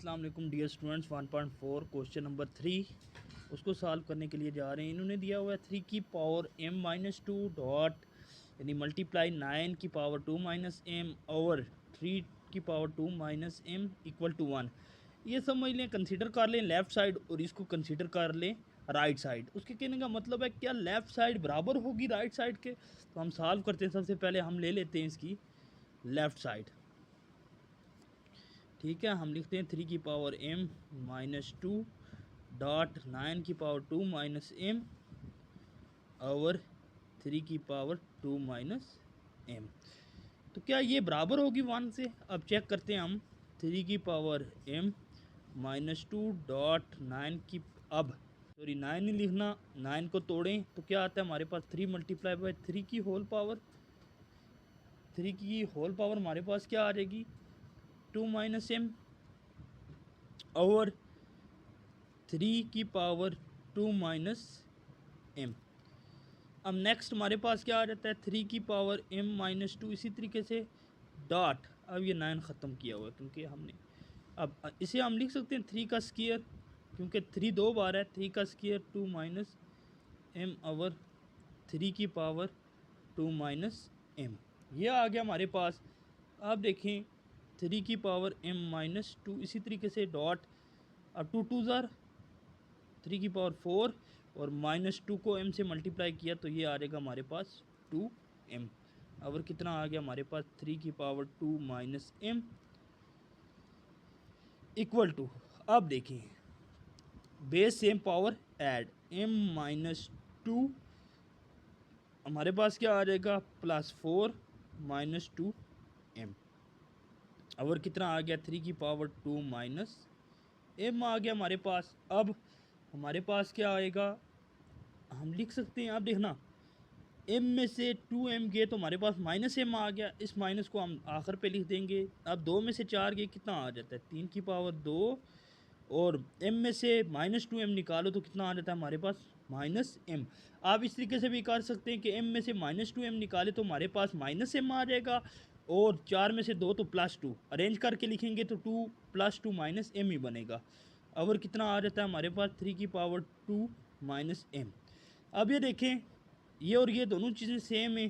अस्सलाम वालेकुम dear students. 1.4 question number 3 उसको सॉल्व करने के लिए जा रहे हैं। इन्होंने दिया हुआ है 3 की पावर m-2 डॉट यानी मल्टीप्लाई 9 की पावर 2 माइनस m ओवर 3 की power 2 minus m equal to 1। ये समझ लें, कंसीडर कर लें लेफ़्ट साइड और इसको कंसीडर कर लें राइट साइड। उसके कहने का मतलब है क्या लेफ़्ट साइड बराबर होगी राइट साइड के। तो हम सॉल्व करते हैं। सबसे पहले हम ले लेते हैं इसकी लेफ़्ट साइड। ठीक है, हम लिखते हैं 3 की पावर m-2 डॉट 9 की पावर 2 माइनस m ओवर 3 की पावर 2 माइनस m। तो क्या ये बराबर होगी 1 से? अब चेक करते हैं हम। 3 की पावर m-2 डॉट 9 की, अब सॉरी 9 नहीं लिखना, 9 को तोड़ें तो क्या आता है हमारे पास 3 मल्टीप्लाई बाय 3 की होल पावर। 3 की होल पावर हमारे पास क्या आ जाएगी 2 माइनस m ओवर 3 की पावर 2 माइनस m। अब नेक्स्ट हमारे पास क्या आ जाता है 3 की पावर m-2 इसी तरीके से डॉट, अब ये 9 ख़त्म किया हुआ है क्योंकि हमने, अब इसे हम लिख सकते हैं 3 का स्क्वायर, क्योंकि 3 दो बार है। 3 का स्क्वायर 2 माइनस m ओवर 3 की पावर 2 माइनस m। ये आ गया हमारे पास। अब देखें 3 की पावर m-2 इसी तरीके से डॉट, अब 2 2 ज़ार 3 की पावर 4 और -2 को m से मल्टीप्लाई किया तो ये आ जाएगा हमारे पास 2m। और कितना आ गया हमारे पास 3 की power 2 minus m equal to, अब देखिए base same power add m-2 हमारे पास क्या आ जाएगा +4 -2m। और कितना आ गया 3 की पावर 2 माइनस m आ गया हमारे पास। अब हमारे पास क्या आएगा, हम लिख सकते हैं, आप देखना m में से 2m गए तो हमारे पास माइनस m आ गया। इस माइनस को हम आखिर पे लिख देंगे। अब 2 में से 4 गए कितना आ जाता है 3 की पावर 2 और m में से -2m निकालो तो कितना आ जाता है हमारे पास -m। आप इस तरीके से भी कर सकते हैं कि m में से -2m निकाले तो हमारे पास -m आ जाएगा और 4 में से 2 तो +2 अरेंज करके लिखेंगे तो 2 + 2 -m ही बनेगा। और कितना आ जाता है हमारे पास 3 की पावर 2 -m। अब ये देखें ये और ये दोनों चीज़ें सेम है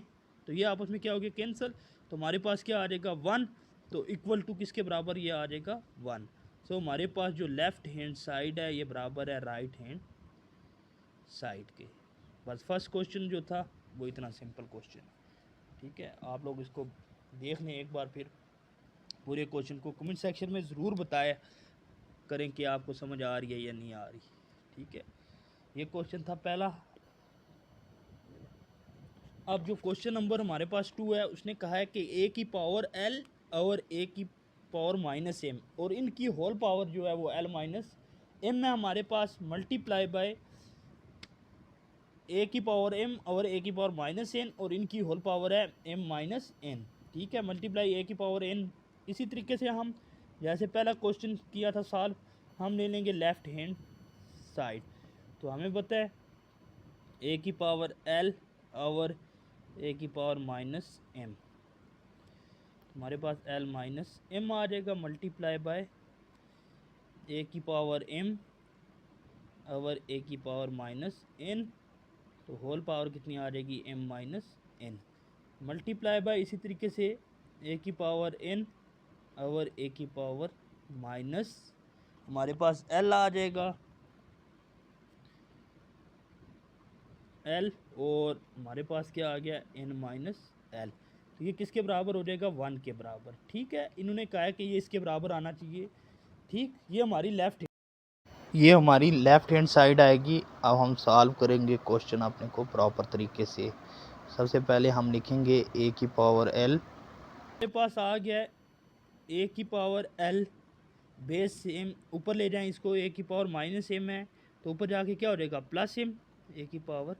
तो ये आपस में क्या हो गया कैंसिल। तो हमारे पास क्या आ जाएगा 1, तो इक्वल टू किसके बराबर ये आ जाएगा 1। सो हमारे पास जो लेफ़्ट हैंड साइड है ये बराबर है राइट हैंड साइड के। बस फर्स्ट क्वेश्चन जो था वो इतना सिंपल क्वेश्चन है। ठीक है, आप लोग इसको देख लें एक बार, फिर पूरे क्वेश्चन को कमेंट सेक्शन में ज़रूर बताया करें कि आपको समझ आ रही है या नहीं आ रही। ठीक है, ये क्वेश्चन था पहला। अब जो क्वेश्चन नंबर हमारे पास 2 है उसने कहा है कि a की पावर l और a की पावर -m और इनकी होल पावर जो है वो l माइनस m है हमारे पास, मल्टीप्लाई बाय a की पावर m और a की पावर -n और इनकी होल पावर है m-n। ठीक है, मल्टीप्लाई a की पावर n। इसी तरीके से हम जैसे पहला क्वेश्चन किया था सॉल्व, हम ले लेंगे लेफ़्ट हैंड साइड। तो हमें पता है a की पावर l और a की पावर -m, हमारे पास l -m आ जाएगा मल्टीप्लाई बाय a की पावर m और a की पावर -n, तो होल पावर कितनी आ जाएगी m-n मल्टीप्लाई बाय इसी तरीके से a की पावर n और a की पावर माइनस, हमारे पास l आ जाएगा l और हमारे पास क्या आ गया n-l। तो ये किसके बराबर हो जाएगा 1 के बराबर। ठीक है, इन्होंने कहा है कि ये इसके बराबर आना चाहिए। ठीक, ये हमारी लेफ़्ट हैंड साइड आएगी। अब हम सॉल्व करेंगे क्वेश्चन अपने को प्रॉपर तरीके से। सबसे पहले हम लिखेंगे a की पावर l, मेरे पास आ गया है a की पावर l बेस सेम, ऊपर ले जाएं इसको, a की पावर -m है तो ऊपर जाके क्या हो जाएगा +m a की पावर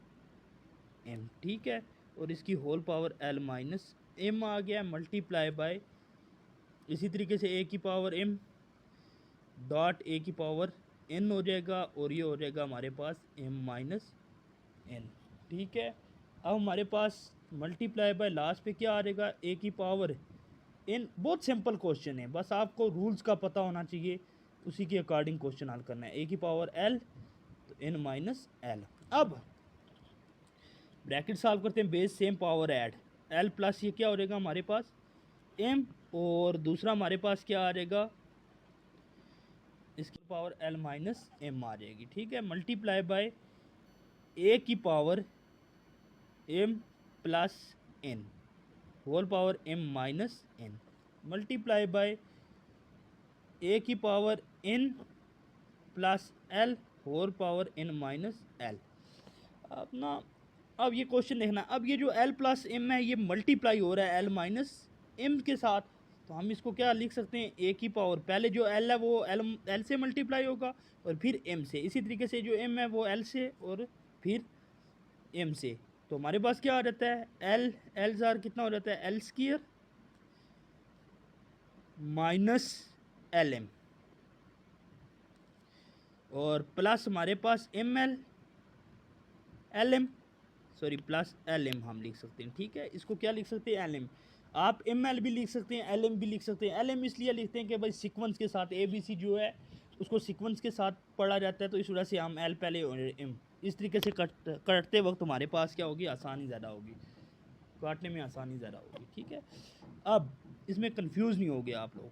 m। ठीक है, और इसकी होल पावर l -m आ गया मल्टीप्लाई बाय इसी तरीके से a की पावर m डॉट a की पावर n हो जाएगा और ये हो जाएगा हमारे पास m-n। ठीक है, अब हमारे पास मल्टीप्लाई बाय लास्ट पे क्या आ जाएगा a की पावर n। बहुत सिंपल क्वेश्चन है, बस आपको रूल्स का पता होना चाहिए उसी के अकॉर्डिंग क्वेश्चन हल करना है। ए की पावर एल तो n माइनस एल। अब ब्रैकेट सॉल्व करते हैं, base same power add L plus ये क्या हो जाएगा हमारे पास m, और दूसरा हमारे पास क्या आ जाएगा इसकी पावर l माइनस m आ जाएगी। ठीक है, मल्टीप्लाई बाय a की power m plus n whole power m minus n multiply by a की power n plus l whole power n minus l। अब ना अब ये क्वेश्चन देखना, अब ये जो l प्लस m है ये मल्टीप्लाई हो रहा है l माइनस m के साथ, तो हम इसको क्या लिख सकते हैं a की पावर, पहले जो l है वो l से मल्टीप्लाई होगा और फिर m से, इसी तरीके से जो m है वो l से और फिर m से। तो हमारे पास क्या आ जाता है l जार कितना हो जाता है l स्क्वायर माइनस lm और प्लस हमारे पास ml lm sorry plus lm हम लिख सकते हैं। ठीक है, इसको क्या लिख सकते हैं lm, आप ml भी लिख सकते हैं lm भी लिख सकते हैं। lm इसलिए लिखते हैं कि भाई सीक्वेंस के साथ abc जो है उसको सीक्वेंस के साथ पढ़ा जाता है, तो इस वजह से हम l पहले और m इस तरीके से काटते वक्त हमारे पास क्या होगी आसानी ज़्यादा होगी, काटने में आसानी ज़्यादा होगी। ठीक है, अब इसमें कंफ्यूज नहीं हो गया आप लोग,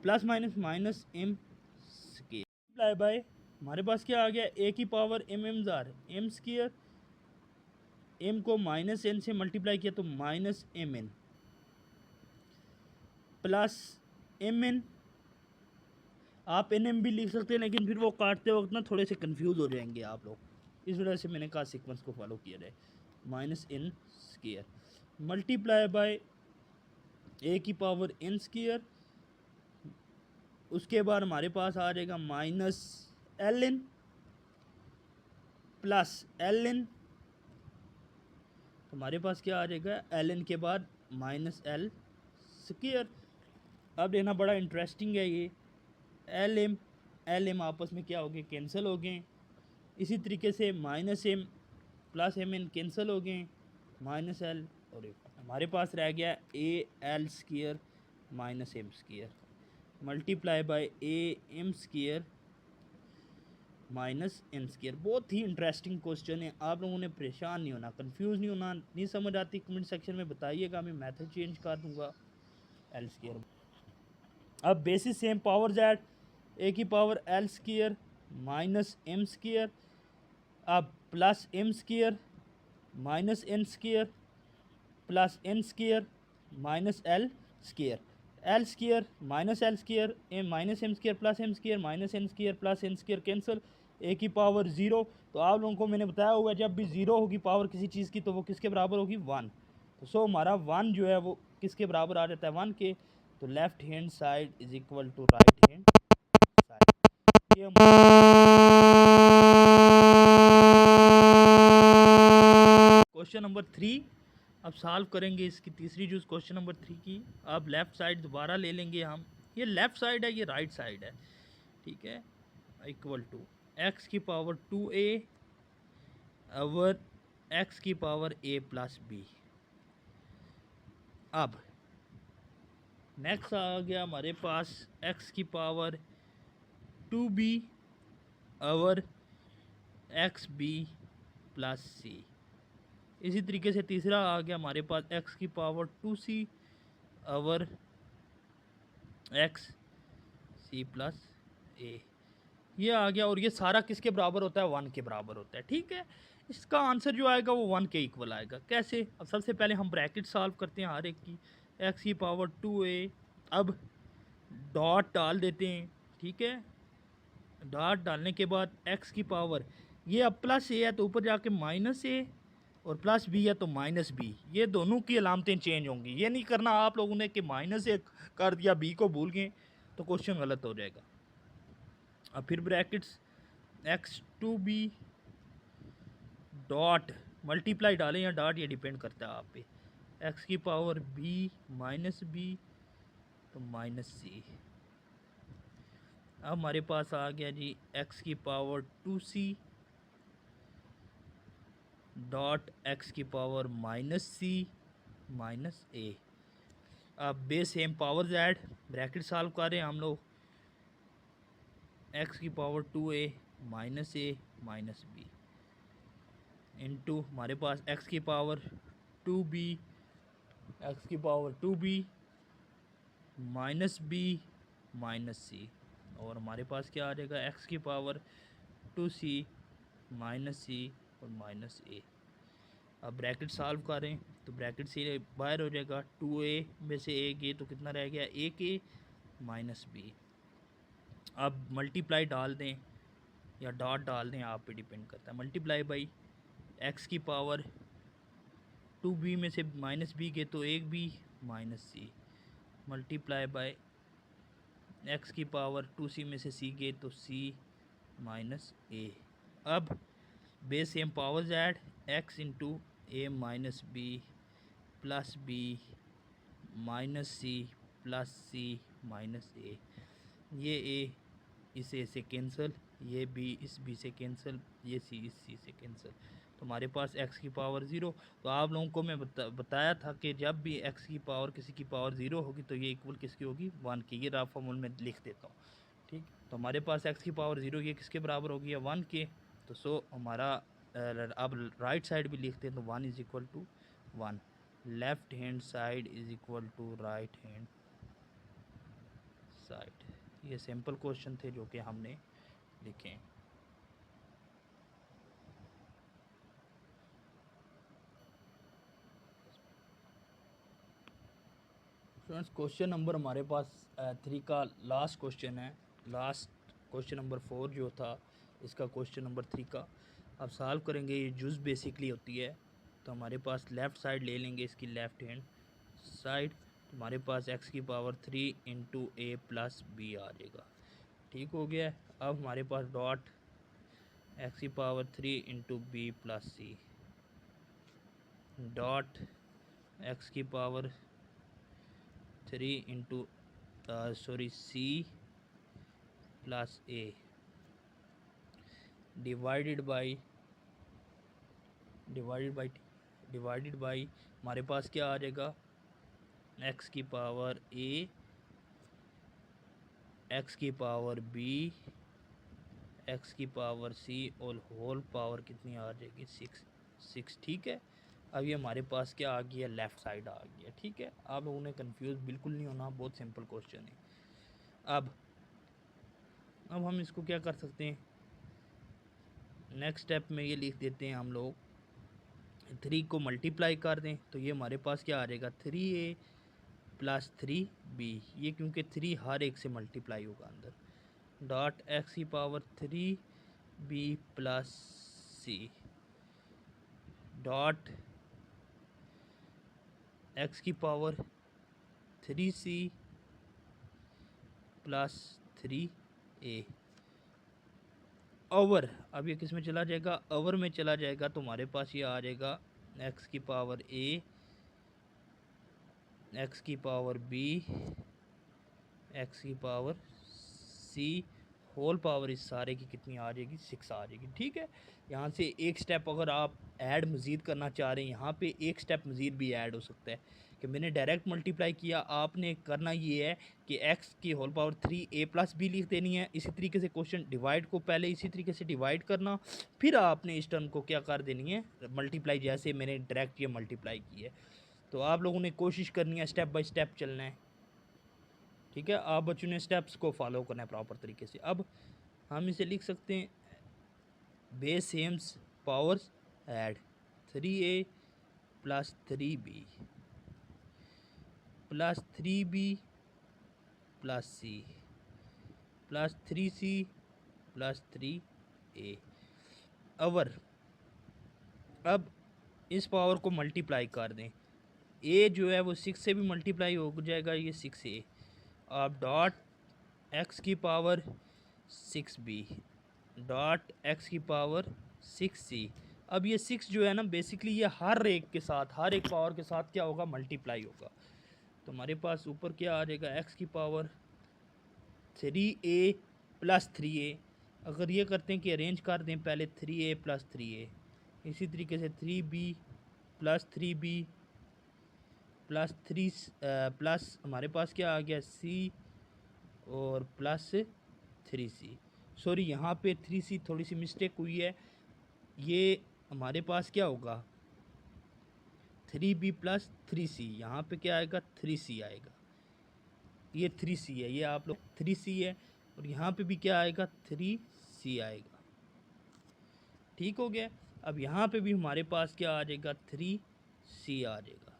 plus minus minus m square by हमारे पास क्या आ गया a की power m jar m square, m को माइनस n से मल्टीप्लाई किया तो माइनस mn प्लस mn, आप nm भी लिख सकते हैं लेकिन फिर वो काटते वक्त ना थोड़े से कंफ्यूज हो जाएंगे आप लोग, इस वजह से मैंने कहा सीक्वेंस को फॉलो किया जाए। Minus n square multiply by a की पावर n स्क्वायर, उसके बाद हमारे पास आ जाएगा माइनस ln प्लस ln, तो हमारे पास क्या आ जाएगा ln के बाद माइनस l स्क्वायर। अब देखना बड़ा इंटरेस्टिंग है ये, lm आपस में क्या हो गए कैंसिल हो गए, इसी तरीके से minus m plus mn cancel हो गए, माइनस l और हमारे पास रह गया a l square minus m square multiply by A M square minus N square. बहुत ही इंटरेस्टिंग क्वेश्चन है, आप लोगों ने परेशान नहीं होना, कंफ्यूज नहीं होना, नहीं समझ आती कमेंट सेक्शन में बताइएगा, मैं मेथड चेंज कर दूंगा एल स्क्वायर। अब basis same power that a की power L square minus M square, अब plus M square minus N square plus N square minus L square, L square minus L square M minus M square plus M square minus N square plus N square cancel, a की power zero. तो आप लोगों को मैंने बताया हुआ है जब भी ज़ीरो होगी पावर किसी चीज़ की तो वो किसके बराबर होगी वन, तो सो हमारा वन जो है वो किसके बराबर आ जाता है वन के, तो left hand side is equal to right hand side. ये क्वेश्चन नंबर 3 अब सॉल्व करेंगे इसकी तीसरी जूस क्वेश्चन नंबर 3 की। अब लेफ़्ट साइड दोबारा ले लेंगे हम, ये लेफ़्ट साइड है ये राइट साइड है, ठीक है, इक्वल टू एक्स की पावर 2a ओवर एक्स की पावर a प्लस बी। अब नेक्स्ट आ गया हमारे पास एक्स की power 2b over x b plus c. इसी तरीके से तीसरा आ गया हमारे पास x की power 2c over x c plus a, ये आ गया, और ये सारा किसके बराबर होता है वन के बराबर होता है। ठीक है, इसका आंसर जो आएगा वो वन के इक्वल आएगा। कैसे, अब सबसे पहले हम ब्रैकेट सॉल्व करते हैं हर एक की, x की पावर 2a, अब डॉट डाल देते हैं। ठीक है, डॉट डालने के बाद x की पावर ये अब प्लस a है तो ऊपर जाके माइनस a और प्लस बी है तो माइनस बी, ये दोनों की अलामतें चेंज होंगी। ये नहीं करना आप लोगों ने कि माइनस ए कर दिया बी को भूल गए तो क्वेश्चन गलत हो जाएगा। अब फिर brackets X two B dot multiply डालें या डॉट, ये डिपेंड करता है आप पे, एक्स की पावर बी माइनस बी तो माइनस सी। अब हमारे पास आ गया जी एक्स की पावर 2c डॉट एक्स की power minus c minus a. अब base same power add bracket solve कर रहे हैं हम लोग, एक्स की power 2a minus a minus b into हमारे पास एक्स की पावर 2b, एक्स की power 2b minus b minus c, और हमारे पास क्या आ जाएगा एक्स की पावर 2c माइनस सी और माइनस ए। अब ब्रैकेट सॉल्व करें तो ब्रैकेट से बाहर हो जाएगा 2a में से ए गए तो कितना रह गया ए के माइनस बी। अब मल्टीप्लाई डाल दें या डॉट डाल दें, आप पे डिपेंड करता है। मल्टीप्लाई बाई एक्स की पावर 2b में से माइनस बी गए तो एक B minus C, multiply by X की पावर 2c में से c गए तो c माइनस ए। अब base same powers add x into a minus b plus b minus c plus c minus a. ये a इसे कैंसिल, ये b इस b से कैंसिल, ये c इस c से कैंसिल, तो हमारे पास x की पावर 0। तो आप लोगों को मैं बताया था कि जब भी x की पावर किसी की पावर 0 होगी तो ये इक्वल किसकी होगी 1 की। ये रफ फॉर्मूल में लिख देता हूँ, ठीक। तो हमारे पास x की पावर 0 ये किसके बराबर होगी या 1 के। तो सो हमारा अब राइट साइड भी लिखते हैं तो 1 is equal to 1, left hand side is equal to right hand side. ये सिंपल क्वेश्चन थे जो कि हमने लिखे। स्टूडेंट्स क्वेश्चन नंबर हमारे पास 3 का लास्ट क्वेश्चन है। लास्ट क्वेश्चन नंबर 4 जो था इसका क्वेश्चन नंबर 3 का अब सॉल्व करेंगे। ये जुज़ बेसिकली होती है, तो हमारे पास लेफ़्ट साइड ले लेंगे इसकी लेफ़्ट हैंड साइड, तो हमारे पास x की power 3 into A plus B आ जाएगा। ठीक हो गया। अब हमारे पास डॉट x की power 3 into B plus C dot x की power 3 into C plus A divided by हमारे पास क्या आ जाएगा x की पावर a, x की पावर b, x की पावर c और होल पावर कितनी आ जाएगी 6। ठीक है। अब ये हमारे पास क्या आ गया लेफ़्ट साइड आ गया। ठीक है, आप लोगों ने कंफ्यूज बिल्कुल नहीं होना, बहुत सिंपल क्वेश्चन है। अब हम इसको क्या कर सकते हैं, नेक्स्ट स्टेप में ये लिख देते हैं हम लोग 3 को मल्टीप्लाई कर दें तो ये हमारे पास क्या आ जाएगा 3a प्लस 3b। ये क्योंकि 3 हर एक से मल्टीप्लाई होगा अंदर, डॉट x की power 3b plus c dot x की power 3c plus 3a over. अब ये किस में चला जाएगा ओवर में चला जाएगा, तो हमारे पास ये आ जाएगा x की पावर a, x की पावर b, x की पावर c होल पावर इस सारे की कितनी आ जाएगी 6 आ जाएगी। ठीक है, यहाँ से एक स्टेप अगर आप ऐड मज़ीद करना चाह रहे हैं, यहाँ पे एक स्टेप मज़ीद भी ऐड हो सकता है कि मैंने डायरेक्ट मल्टीप्लाई किया। आपने करना ये है कि x की whole power 3a plus b लिख देनी है। इसी तरीके से क्वेश्चन डिवाइड को पहले इसी तरीके से डिवाइड करना, फिर आपने इस टर्म को क्या कर देनी है मल्टीप्लाई, जैसे मैंने डायरेक्ट ये मल्टीप्लाई की है। तो आप लोगों ने कोशिश करनी है स्टेप बाय स्टेप चलना है। ठीक है, आप बच्चों ने स्टेप्स को फॉलो करना है प्रॉपर तरीके से। अब हम इसे लिख सकते हैं base sames powers add 3a plus 3b plus 3b plus c plus 3c plus 3a over. अब इस पावर को मल्टीप्लाई कर दें, a जो है वो 6 से भी मल्टीप्लाई हो जाएगा, ये 6a। अब डॉट x की पावर 6b डॉट x की पावर 6c। अब ये 6 जो है ना बेसिकली ये हर एक के साथ, हर एक पावर के साथ क्या होगा मल्टीप्लाई होगा। तो हमारे पास ऊपर क्या आ जाएगा x की पावर 3a प्लस 3a। अगर ये करते हैं कि अरेंज कर दें पहले 3a प्लस 3a, इसी तरीके से 3b plus 3b plus 3 plus हमारे पास क्या आ गया c और प्लस 3c। सॉरी यहाँ पे 3c थोड़ी सी मिस्टेक हुई है, ये हमारे पास क्या होगा 3b प्लस 3c, यहाँ पे क्या आएगा 3c आएगा, ये 3c है, ये आप लोग 3c है, और यहाँ पे भी क्या आएगा 3c आएगा। ठीक हो गया। अब यहाँ पे भी हमारे पास क्या आ जाएगा 3c आ जाएगा।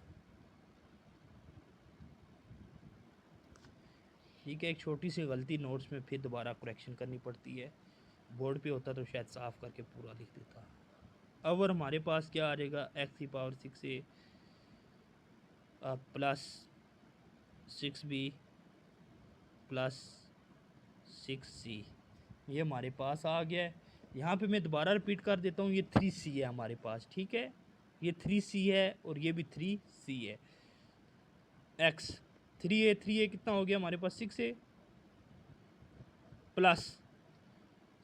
ठीक है, एक छोटी सी गलती नोट्स में फिर दोबारा करेक्शन करनी पड़ती है, बोर्ड पे होता तो शायद साफ़ करके पूरा लिख देता। अब और हमारे पास क्या आ जाएगा x की power 6a plus 6b plus 6c, ये हमारे पास आ गया है। यहाँ पे मैं दोबारा रिपीट कर देता हूँ, ये 3c है हमारे पास, ठीक है, ये 3c है और ये भी 3c है। x 3a कितना हो गया हमारे पास 6a plus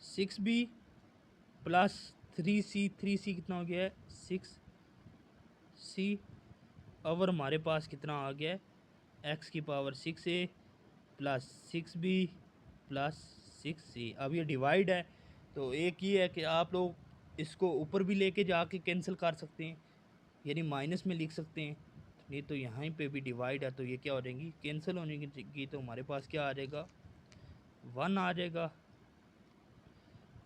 6b plus 3c कितना हो गया है 6c। और हमारे पास कितना आ गया है x की power 6a plus 6b plus 6c। अब ये डिवाइड है तो एक ये है कि आप लोग इसको ऊपर भी लेके जाके कैंसिल कर सकते हैं, यानी माइनस में लिख सकते हैं, नहीं तो यहाँ पे भी डिवाइड है तो ये क्या हो जाएंगी कैंसिल होने की, तो हमारे पास क्या आ जाएगा 1 आ जाएगा।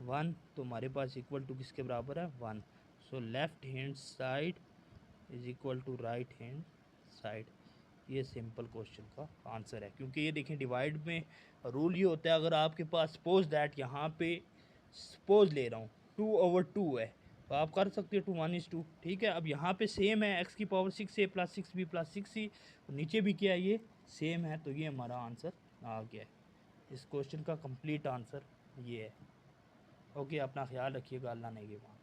1 तो हमारे पास इक्वल टू किसके बराबर है 1। So left hand side is equal to right hand side. ये सिंपल क्वेश्चन का आंसर है, क्योंकि ये देखें डिवाइड में रूल ये होता है, अगर आपके पास सपोज दैट यहाँ पे सपोज ले रहा हूँ 2/2 है तो आप कर सकते हो 2 1:2। ठीक है, अब यहाँ पे सेम है x की power 6a plus 6b plus 6c, नीचे भी क्या है ये सेम है, तो ये हमारा आंसर आ गया है। इस क्वेश्चन का कंप्लीट आंसर ये है। ओके, अपना ख्याल रखिएगा, अल्लाह ने के बाद।